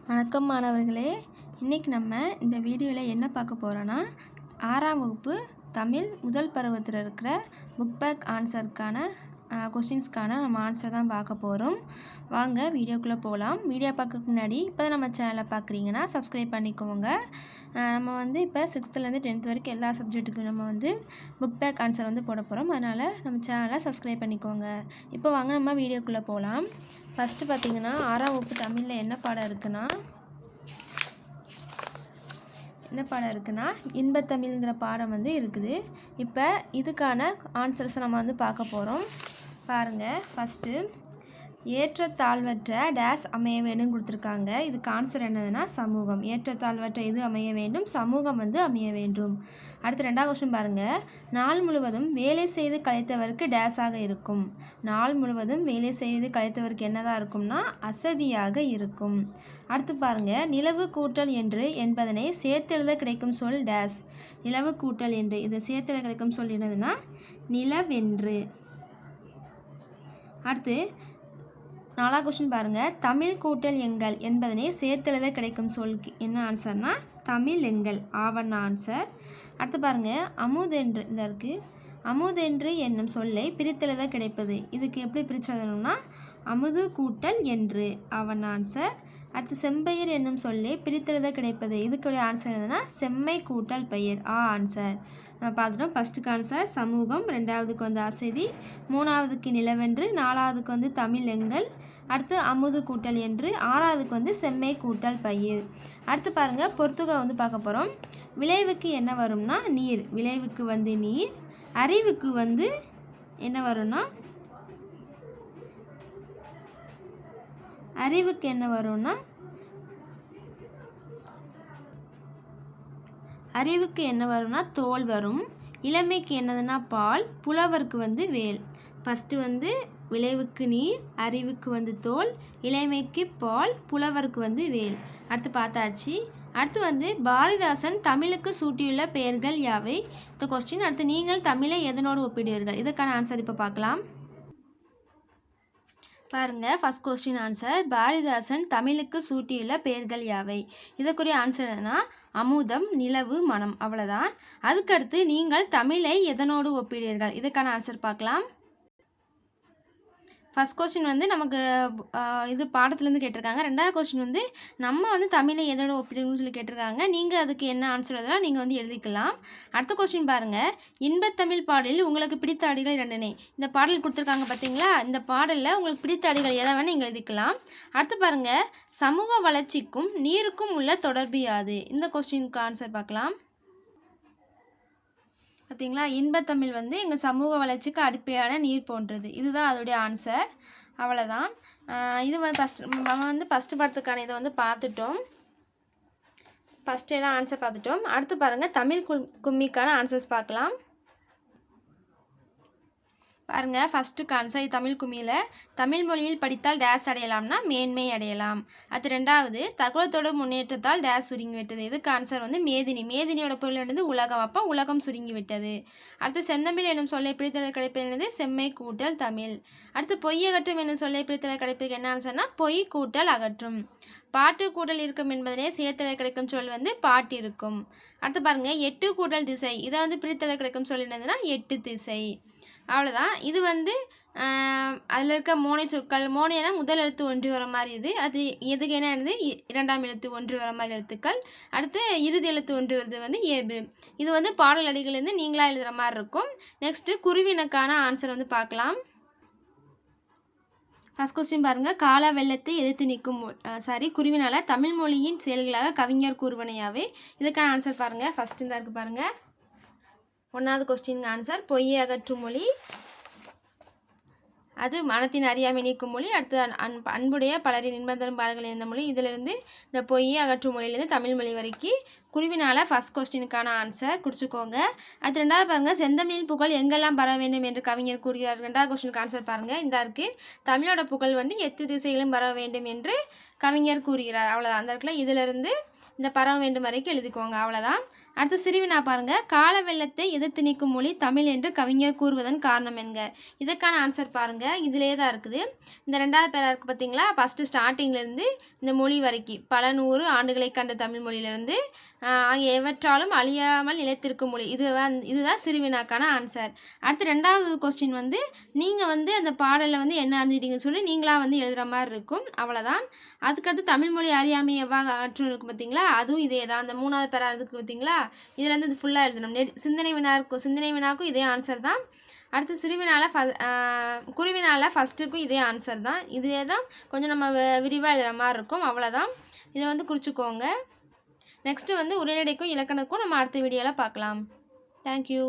வணக்கம் மாணவர்களே, இன்றைக்கி நம்ம இந்த வீடியோவில் என்ன பார்க்க போகிறோன்னா 6ஆம் வகுப்பு தமிழ் முதல் பருவத்தில் இருக்கிற புக் பேக் ஆன்சருக்கான கொஸ்டின்ஸ்க்கான நம்ம ஆன்சர் தான் பார்க்க போகிறோம். வாங்க வீடியோக்குள்ளே போகலாம். வீடியோ பார்க்கறதுக்கு முன்னாடி இப்போ தான் நம்ம சேனலை பார்க்குறீங்கன்னா சப்ஸ்கிரைப் பண்ணிக்கோங்க. நம்ம இப்போ 6th-லேருந்து 10th வரைக்கும் எல்லா சப்ஜெக்ட்டுக்கும் நம்ம புக் பேக் ஆன்சர் போட போகிறோம். அதனால் நம்ம சேனலை சப்ஸ்கிரைப் பண்ணிக்கோங்க. இப்போ வாங்க நம்ம வீடியோக்குள்ளே போகலாம். ஃபஸ்ட்டு பார்த்திங்கன்னா 6ஆம் வகுப்பு தமிழில் என்ன பாடம் இருக்குன்னா இன்பத்தமிழ்ங்கிற பாடம் இருக்குது. இப்போ இதுக்கான ஆன்சர்ஸை நம்ம பார்க்க போகிறோம். பாருங்கள், ஃபஸ்ட்டு ஏற்றத்தாழ்வற்ற டேஸ் அமைய வேண்டும் கொடுத்துருக்காங்க. இதுக்கு ஆன்சர் என்னதுன்னா சமூகம். ஏற்றத்தாழ்வற்ற இது அமைய வேண்டும், சமூகம் அமைய வேண்டும். அடுத்து 2வது கொஸ்டின் பாருங்கள். நாள் முழுவதும் வேலை செய்து களைத்தவருக்கு டேஸாக இருக்கும். நாள் முழுவதும் வேலை செய்து களைத்தவருக்கு என்னதாக இருக்கும்னா அசதியாக இருக்கும். அடுத்து பாருங்கள், நிலவு கூட்டல் என்று என்பதனை சேர்த்தெழுத கிடைக்கும் சொல் டேஸ். நிலவு கூட்டல் என்று இதை சேர்த்தெழுத கிடைக்கும் சொல் என்னதுன்னா நிலவென்று. அடுத்து 4வது கொஸ்டின் பாருங்கள். தமிழ் கூட்டல் எங்கள் என்பதனை சேர்த்தெழுத கிடைக்கும் சொல் என்ன ஆன்சர்னா தமிழ் எங்கள். ஆவண ஆன்சர். அடுத்து பாருங்கள், அமுதென்று இந்த இருக்குது. அமுதென்று என்னும் சொல்லை பிரித்தெழுத கிடைப்பது. இதுக்கு எப்படி பிரித்து எழுதணும்னா அமுது கூட்டல் என்று. ஆவண ஆன்சர். அடுத்து செம்பெயர் என்னும் சொல்லை பிரித்தெழுத கிடைப்பது. இதுக்குடைய ஆன்சர் எதுனா செம்மை கூட்டல் பெயர். ஆன்சர். நம்ம பார்த்துட்டோம். ஃபஸ்ட்டுக்கு ஆன்சர் சமூகம், 2வதுக்கு அசதி, 3வதுக்கு நிலவென்று, 4வதுக்கு தமிழ் எங்கள், அடுத்து அமுது கூட்டல் என்று, 6வதுக்கு செம்மை கூட்டல் பயிர். அடுத்து பாருங்கள், பொறுத்துக பார்க்க போகிறோம். விளைவுக்கு என்ன வரும்னா நீர். விளைவுக்கு நீர். அறிவுக்கு என்ன வரும்னா அறிவுக்கு என்ன வரும்னா அறிவுக்கு என்ன வரும்னா தோல் வரும். இளமைக்கு என்னதுன்னா பால். புலவருக்கு வேல். ஃபஸ்ட்டு விளைவுக்கு நீர், அறிவுக்கு தோல், இளமைக்கு பால், புலவருக்கு வேல். அடுத்து பார்த்தாச்சு. அடுத்து பாரதிதாசன் தமிழுக்கு சூட்டியுள்ள பெயர்கள் யாவை? இந்த கொஸ்டின். அடுத்து நீங்கள் தமிழை எதனோடு ஒப்பிடுவீர்கள்? இதுக்கான ஆன்சர் இப்போ பார்க்கலாம். பாருங்கள், ஃபஸ்ட் கொஸ்டின் ஆன்சர் பாரதிதாசன் தமிழுக்கு சூட்டியுள்ள பெயர்கள் யாவை? இதற்குரிய ஆன்சர் என்னன்னா அமுதம், நிலவு, மனம். அவ்வளோதான். அதுக்கடுத்து நீங்கள் தமிழை எதனோடு ஒப்பிடுவீர்கள்? இதுக்கான ஆன்சர் பார்க்கலாம். ஃபஸ்ட் கொஸ்டின் நமக்கு இது பாடத்துலேருந்து கேட்டிருக்காங்க. 2வது கொஸ்டின் நம்ம தமிழை எதோட ஒப்பிடுன்னு சொல்லி கேட்டிருக்காங்க. நீங்கள் அதுக்கு என்ன ஆன்சர் எழுதலாம் நீங்கள் எழுதிக்கலாம். அடுத்த கொஸ்டின் பாருங்கள். இன்பத்தமிழ் பாடலில் உங்களுக்கு பிடித்த அடிகள் 2. இந்த பாடல் கொடுத்துருக்காங்க பார்த்தீங்களா? இந்த பாடலில் உங்களுக்கு பிடித்த அடிகள் எதை வேணால் நீங்கள் எழுதிக்கலாம். அடுத்து பாருங்கள், சமூக வளர்ச்சிக்கும் நீருக்கும் உள்ள தொடர்பு யாது? இந்த கொஸ்டினுக்கு ஆன்சர் பார்க்கலாம். பார்த்தீங்களா? இன்பத்தமிழ் எங்கள் சமூக வளர்ச்சிக்கு அடிப்படையான நீர் போன்றது. இதுதான் அதோடைய ஆன்சர். அவ்வளோதான். இது ஃபஸ்ட்டு படத்துக்கான இதை பார்த்துட்டோம். ஃபஸ்ட்டு எல்லாம் ஆன்சர் பார்த்துட்டோம். அடுத்து பாருங்கள், தமிழ் கும்மிக்கான ஆன்சர்ஸ் பார்க்கலாம். பாருங்கள், ஃபஸ்ட்டுக்கு ஆன்சர் தமிழ் கும்மியில் தமிழ் மொழியில் படித்தால் டேஸ் அடையலாம்னா மேன்மை அடையலாம். அது 2வது தகவலத்தோட முன்னேற்றத்தால் டேஸ் சுருங்கி விட்டது. இதுக்கு ஆன்சர் மேதினி. மேதினியோட பொருள் உலகம். அப்போ உலகம் சுருங்கி விட்டது. அடுத்து செந்தமிழ் என்னும் சொல்லை பிரித்தல் கிடைப்பது செம்மை கூட்டல் தமிழ். அடுத்து பொய் அகற்றும் என்னும் சொல்லை பிரித்தல் கிடைப்பதுக்கு என்ன ஆன்சர்னா பொய் கூட்டல் அகற்றும். பாட்டு கூட்டல் இருக்கும் என்பதனே சேர்த்தலை கிடைக்கும் சொல் பாட்டு இருக்கும். அடுத்து பாருங்கள், 8 கூட்டல் திசை. இதை பிரித்தலை கிடைக்கும் சொல் என்னதுன்னா 8 திசை. அவ்வளோதான். இது அதில் இருக்க மோனை சொற்கள். மோனைனா முதல் எழுத்து ஒன்று வர மாதிரி இது. அது எதுக்கு என்ன 2ஆம் எழுத்து ஒன்று வர மாதிரி எழுத்துக்கள். அடுத்து இறுதி எழுத்து ஒன்று வருது ஏபு. இது பாடல் அடிகள் நீங்களாக எழுதுகிற மாதிரி இருக்கும். நெக்ஸ்ட்டு குருவினுக்கான ஆன்சர் பார்க்கலாம். ஃபஸ்ட் கொஸ்டின் பாருங்கள். கால வெள்ளத்தை எதிர்த்து நிற்கும் குருவினால் தமிழ் மொழியின் செயல்களாக கவிஞர் கூறுவனையாவே. இதுக்கான ஆன்சர் பாருங்கள். ஃபஸ்ட்டு தான் இருக்குது பாருங்கள். 1வது கொஸ்டின் ஆன்சர் பொய்யை அகற்றும் மொழி. அது மனத்தின் அறியாமை நீக்கும் மொழி. அடுத்து அன்புடைய பலரின் இன்பம் தரும் பாடல்கள் இருந்த மொழி. இதிலிருந்து இந்த பொய்யை அகற்றும் மொழியிலேருந்து தமிழ் மொழி வரைக்கும் குருவினால் ஃபஸ்ட் கொஸ்டினுக்கான ஆன்சர் குறிச்சிக்கோங்க. அடுத்து 2வது பாருங்கள், செந்தமிழின் புகழ் எங்கெல்லாம் பரவ வேண்டும் என்று கவிஞர் கூறுகிறார். 2வது கொஸ்டினுக்கு ஆன்சர் பாருங்கள். இந்த இருக்குது தமிழோட புகழ் 8 திசைகளும் பரவ வேண்டும் என்று கவிஞர் கூறுகிறார். அவ்வளோதான். அந்த இடத்துல இதிலிருந்து இந்த பரவ வேண்டும் வரைக்கும் எழுதிக்கோங்க. அவ்வளோதான். அடுத்து சிறுவினா பாருங்க. கால வெள்ளத்தை எதிர்த்து நிற்கும் மொழி தமிழ் என்று கவிஞர் கூறுவதன் காரணம் என்க. இதற்கான ஆன்சர் பாருங்க. இதிலே தான் இருக்குது. இந்த 2வது பேரா இருக்குது பார்த்தீங்களா, ஃபஸ்ட்டு ஸ்டார்டிங்லேருந்து இந்த மொழி வரைக்கும் பல 100 ஆண்டுகளை கண்ட தமிழ் மொழியிலிருந்து எவற்றாலும் அழியாமல் நிலைத்திருக்கும் மொழி. இதுதான் சிறுவினாக்கான ஆன்சர். அடுத்து 2வது கொஸ்டின் வந்து நீங்கள் வந்து அந்த பாடலில் வந்து என்ன அறிஞ்சிட்டீங்கன்னு சொல்லி நீங்களாக வந்து எழுதுகிற மாதிரி இருக்கும். அவ்வளோதான். அதுக்கடுத்து தமிழ் மொழி அறியாமை எவ்வாறு ஆற்றும் இருக்குது பார்த்தீங்களா, அதுவும் இதே தான். அந்த 3வது பேரா இருக்குது பார்த்தீங்களா, இதில் வந்து இது ஃபுல்லாக எழுதணும். சிந்தனை வினாக்கும் இதே ஆன்சர் தான். அடுத்து குருவினால ஃபஸ்ட்டுக்கும் இதே ஆன்சர் தான். இதே தான் கொஞ்சம் நம்ம விரிவாக எழுதுகிற மாதிரி இருக்கும். அவ்வளோதான். இதை வந்து குறிச்சிக்கோங்க. நெக்ஸ்ட்டு வந்து உரைநடைக்கும் இலக்கணக்கும் நம்ம அடுத்த வீடியோவில் பார்க்கலாம். தேங்க்யூ.